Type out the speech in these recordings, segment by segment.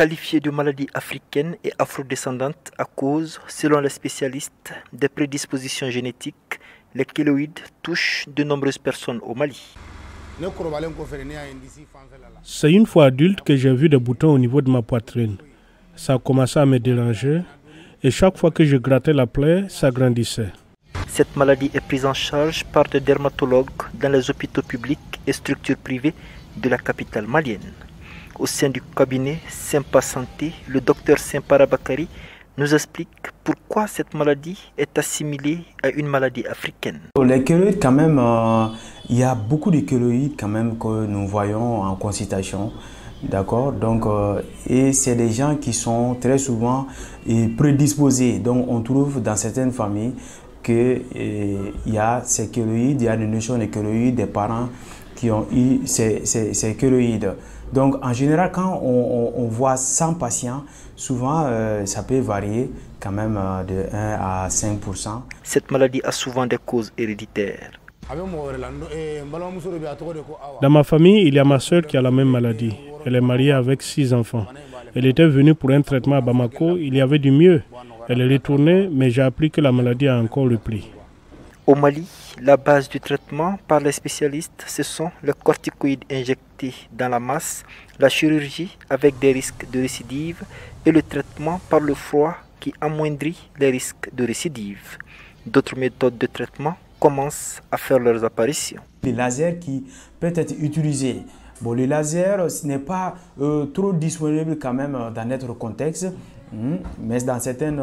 qualifiée de maladie africaine et afrodescendante à cause, selon les spécialistes, des prédispositions génétiques. Les kéloïdes touchent de nombreuses personnes au Mali. C'est une fois adulte que j'ai vu des boutons au niveau de ma poitrine. Ça a commencé à me déranger et chaque fois que je grattais la plaie, ça grandissait. Cette maladie est prise en charge par des dermatologues dans les hôpitaux publics et structures privées de la capitale malienne. Au sein du cabinet Sympa Santé, le docteur Simpara Bakari nous explique pourquoi cette maladie est assimilée à une maladie africaine. Les kéloïdes, quand même, il y a beaucoup de kéloïdes quand même que nous voyons en consultation. D'accord, donc, et c'est des gens qui sont très souvent prédisposés. Donc, on trouve dans certaines familles qu'il y a ces kéloïdes, il y a une notion de kéloïdes, des parents qui ont eu ces kéloïdes. Donc, en général, quand on voit 100 patients, souvent, ça peut varier quand même de 1 à 5%. Cette maladie a souvent des causes héréditaires. Dans ma famille, il y a ma soeur qui a la même maladie. Elle est mariée avec 6 enfants. Elle était venue pour un traitement à Bamako, il y avait du mieux. Elle est retournée, mais j'ai appris que la maladie a encore repris. Au Mali, la base du traitement par les spécialistes, ce sont les corticoïdes injectés dans la masse, la chirurgie avec des risques de récidive et le traitement par le froid qui amoindrit les risques de récidive. D'autres méthodes de traitement commencent à faire leurs apparitions. Les lasers qui peuvent être utilisés. Bon, le laser, ce n'est pas trop disponible quand même dans notre contexte, mais dans certaines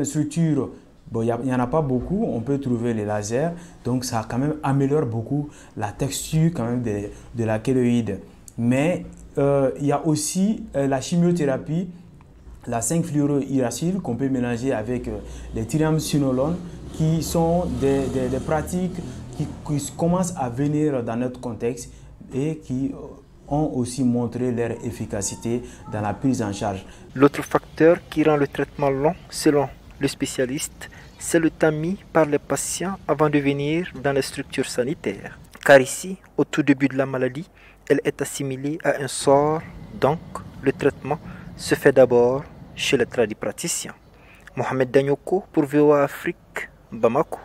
structures, bon, il n'y en a pas beaucoup, on peut trouver les lasers, donc ça quand même améliore beaucoup la texture quand même de la kéloïde. Mais il y a aussi la chimiothérapie, la 5-fluorouracile qu'on peut mélanger avec les triamcinolones, qui sont des pratiques qui commencent à venir dans notre contexte et qui ont aussi montré leur efficacité dans la prise en charge. L'autre facteur qui rend le traitement long, selon le spécialiste, c'est le temps mis par les patients avant de venir dans les structures sanitaires. Car ici, au tout début de la maladie, elle est assimilée à un sort, donc le traitement se fait d'abord chez les tradipraticiens. Mohamed Danyoko pour VOA Afrique, Bamako.